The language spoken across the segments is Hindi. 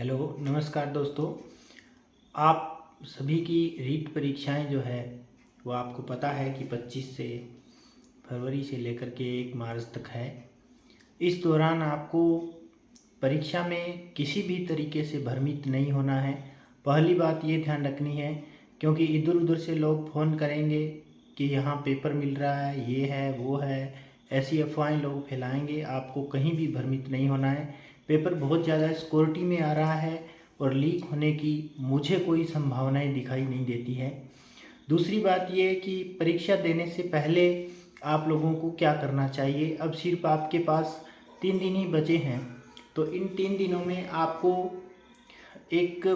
हेलो नमस्कार दोस्तों। आप सभी की रीट परीक्षाएं जो है वो आपको पता है कि 25 से फरवरी से लेकर के 1 मार्च तक है। इस दौरान आपको परीक्षा में किसी भी तरीके से भ्रमित नहीं होना है। पहली बात ये ध्यान रखनी है, क्योंकि इधर उधर से लोग फ़ोन करेंगे कि यहाँ पेपर मिल रहा है, ये है वो है, ऐसी अफवाहें लोग फैलाएंगे। आपको कहीं भी भ्रमित नहीं होना है। पेपर बहुत ज़्यादा सिक्योरिटी में आ रहा है और लीक होने की मुझे कोई संभावनाएं दिखाई नहीं देती है। दूसरी बात ये है कि परीक्षा देने से पहले आप लोगों को क्या करना चाहिए। अब सिर्फ आपके पास 3 दिन ही बचे हैं, तो इन 3 दिनों में आपको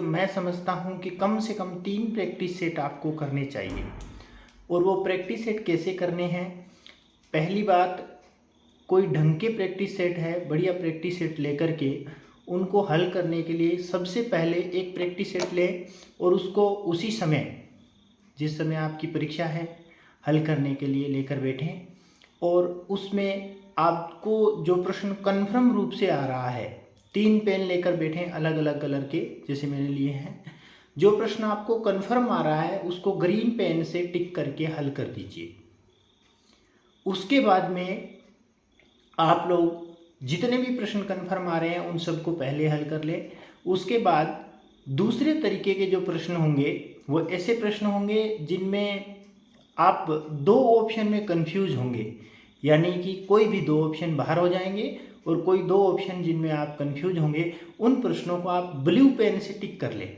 मैं समझता हूँ कि कम से कम 3 प्रैक्टिस सेट आपको करने चाहिए। और वो प्रैक्टिस सेट कैसे करने हैं? पहली बात, कोई ढंग के प्रैक्टिस सेट है, बढ़िया प्रैक्टिस सेट लेकर के उनको हल करने के लिए सबसे पहले एक प्रैक्टिस सेट लें और उसको उसी समय, जिस समय आपकी परीक्षा है, हल करने के लिए लेकर बैठें। और उसमें आपको जो प्रश्न कन्फर्म रूप से आ रहा है, 3 पेन लेकर बैठें अलग अलग कलर के, जैसे मैंने लिए हैं। जो प्रश्न आपको कन्फर्म आ रहा है उसको ग्रीन पेन से टिक करके हल कर दीजिए। उसके बाद में आप लोग जितने भी प्रश्न कन्फर्म आ रहे हैं उन सबको पहले हल कर लें। उसके बाद दूसरे तरीके के जो प्रश्न होंगे वो ऐसे प्रश्न होंगे जिनमें आप 2 ऑप्शन में कंफ्यूज होंगे, यानी कि कोई भी 2 ऑप्शन बाहर हो जाएंगे और कोई 2 ऑप्शन जिनमें आप कंफ्यूज होंगे, उन प्रश्नों को आप ब्लू पेन से टिक कर लें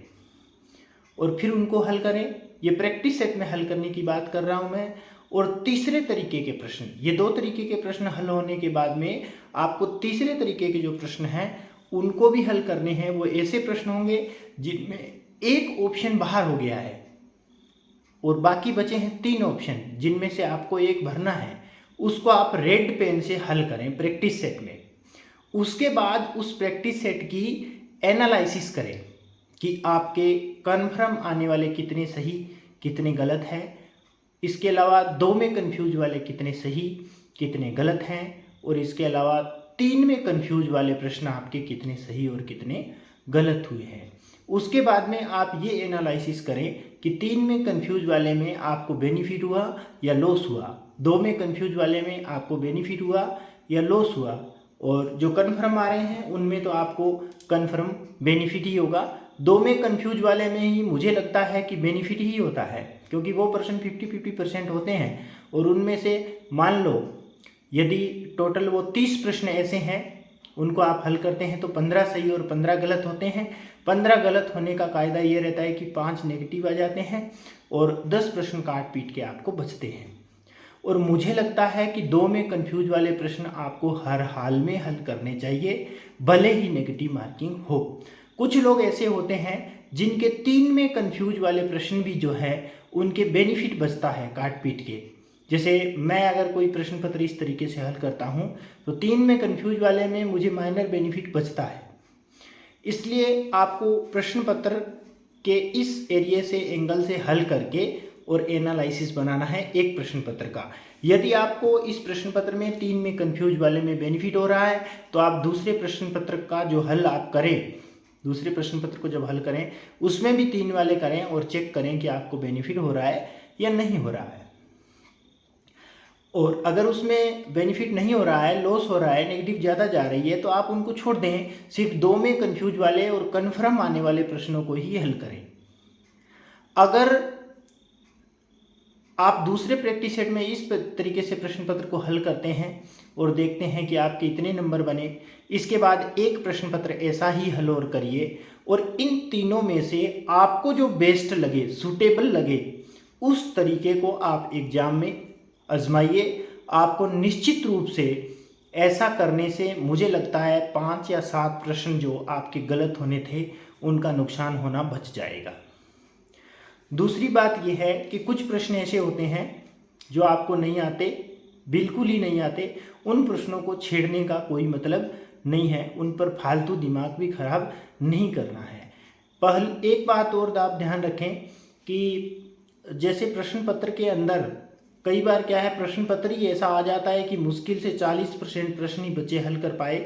और फिर उनको हल करें। ये प्रैक्टिस सेट में हल करने की बात कर रहा हूँ मैं। और तीसरे तरीके के प्रश्न, ये 2 तरीके के प्रश्न हल होने के बाद में आपको तीसरे तरीके के जो प्रश्न हैं उनको भी हल करने हैं। वो ऐसे प्रश्न होंगे जिनमें एक ऑप्शन बाहर हो गया है और बाकी बचे हैं 3 ऑप्शन, जिनमें से आपको एक भरना है। उसको आप रेड पेन से हल करें प्रैक्टिस सेट में। उसके बाद उस प्रैक्टिस सेट की एनालिसिस करें कि आपके कन्फर्म आने वाले कितने सही कितने गलत हैं। इसके अलावा 2 में कंफ्यूज वाले कितने सही कितने गलत हैं, और इसके अलावा 3 में कंफ्यूज वाले प्रश्न आपके कितने सही और कितने गलत हुए हैं। उसके बाद में आप ये एनालिसिस करें कि 3 में कंफ्यूज वाले में आपको बेनिफिट हुआ या लॉस हुआ, 2 में कंफ्यूज वाले में आपको बेनिफिट हुआ या लॉस हुआ, और जो कन्फर्म आ रहे हैं उनमें तो आपको कन्फर्म बेनिफिट ही होगा। 2 में कंफ्यूज वाले में ही मुझे लगता है कि बेनिफिट ही होता है, क्योंकि वो प्रश्न 50-50% होते हैं और उनमें से मान लो यदि टोटल वो 30 प्रश्न ऐसे हैं उनको आप हल करते हैं तो 15 सही और 15 गलत होते हैं। 15 गलत होने का कायदा ये रहता है कि 5 नेगेटिव आ जाते हैं और 10 प्रश्न काट पीट के आपको बचते हैं। और मुझे लगता है कि 2 में कंफ्यूज वाले प्रश्न आपको हर हाल में हल करने चाहिए, भले ही नेगेटिव मार्किंग हो। कुछ लोग ऐसे होते हैं जिनके 3 में कंफ्यूज वाले प्रश्न भी जो है उनके बेनिफिट बचता है काट पीट के। जैसे मैं अगर कोई प्रश्न पत्र इस तरीके से हल करता हूँ तो 3 में कंफ्यूज वाले में मुझे माइनर बेनिफिट बचता है। इसलिए आपको प्रश्न पत्र के इस एरिया से एंगल से हल करके और एनालिसिस बनाना है एक प्रश्न पत्र का। यदि आपको इस प्रश्न पत्र में 3 में कंफ्यूज वाले में बेनिफिट हो रहा है तो आप दूसरे प्रश्न पत्र का जो हल आप करें, दूसरे प्रश्न पत्र को जब हल करें उसमें भी 3 वाले करें और चेक करें कि आपको बेनिफिट हो रहा है या नहीं हो रहा है। और अगर उसमें बेनिफिट नहीं हो रहा है, लॉस हो रहा है, नेगेटिव ज़्यादा जा रही है, तो आप उनको छोड़ दें, सिर्फ 2 में कंफ्यूज वाले और कन्फर्म आने वाले प्रश्नों को ही हल करें। अगर आप दूसरे प्रैक्टिस सेट में इस तरीके से प्रश्न पत्र को हल करते हैं और देखते हैं कि आपके इतने नंबर बने, इसके बाद एक प्रश्न पत्र ऐसा ही हल और करिए और इन तीनों में से आपको जो बेस्ट लगे, सूटेबल लगे, उस तरीके को आप एग्जाम में आजमाइए। आपको निश्चित रूप से ऐसा करने से मुझे लगता है 5 या 7 प्रश्न जो आपके गलत होने थे उनका नुकसान होना बच जाएगा। दूसरी बात यह है कि कुछ प्रश्न ऐसे होते हैं जो आपको नहीं आते, बिल्कुल ही नहीं आते। उन प्रश्नों को छेड़ने का कोई मतलब नहीं है, उन पर फालतू दिमाग भी खराब नहीं करना है। एक बात और आप ध्यान रखें कि जैसे प्रश्न पत्र के अंदर कई बार क्या है, प्रश्न पत्र ही ऐसा आ जाता है कि मुश्किल से 40% प्रश्न ही बच्चे हल कर पाए,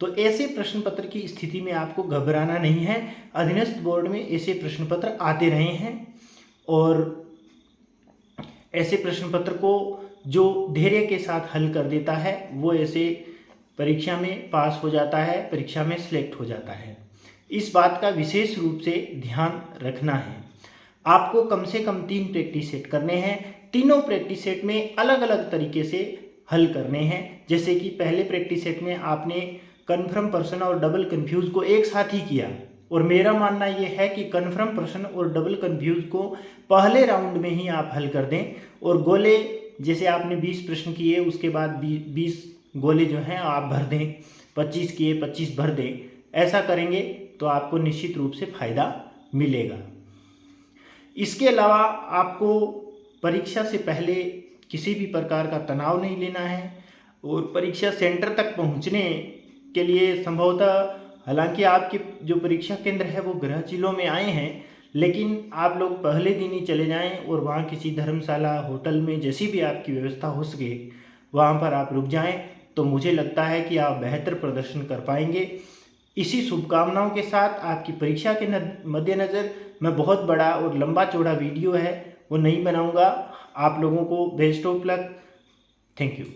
तो ऐसे प्रश्न पत्र की स्थिति में आपको घबराना नहीं है। अधीनस्थ बोर्ड में ऐसे प्रश्न पत्र आते रहे हैं और ऐसे प्रश्न पत्र को जो धैर्य के साथ हल कर देता है वो ऐसे परीक्षा में पास हो जाता है, परीक्षा में सिलेक्ट हो जाता है। इस बात का विशेष रूप से ध्यान रखना है। आपको कम से कम 3 प्रैक्टिस सेट करने हैं। तीनों प्रैक्टिस सेट में अलग अलग तरीके से हल करने हैं। जैसे कि पहले प्रैक्टिस सेट में आपने कन्फर्म पर्सन और डबल कन्फ्यूज को एक साथ ही किया, और मेरा मानना ये है कि कन्फर्म पर्सन और डबल कन्फ्यूज को पहले राउंड में ही आप हल कर दें, और गोले जैसे आपने 20 प्रश्न किए उसके बाद 20 गोले जो हैं आप भर दें, 25 किए 25 भर दें। ऐसा करेंगे तो आपको निश्चित रूप से फ़ायदा मिलेगा। इसके अलावा आपको परीक्षा से पहले किसी भी प्रकार का तनाव नहीं लेना है, और परीक्षा सेंटर तक पहुंचने के लिए संभवतः, हालांकि आपके जो परीक्षा केंद्र है वो गृह जिलों में आए हैं, लेकिन आप लोग पहले दिन ही चले जाएं और वहाँ किसी धर्मशाला, होटल में जैसी भी आपकी व्यवस्था हो सके वहाँ पर आप रुक जाएं, तो मुझे लगता है कि आप बेहतर प्रदर्शन कर पाएंगे। इसी शुभकामनाओं के साथ आपकी परीक्षा के मद्देनज़र मैं बहुत बड़ा और लंबा चौड़ा वीडियो है वो नहीं बनाऊंगा। आप लोगों को best of luck. Thank you.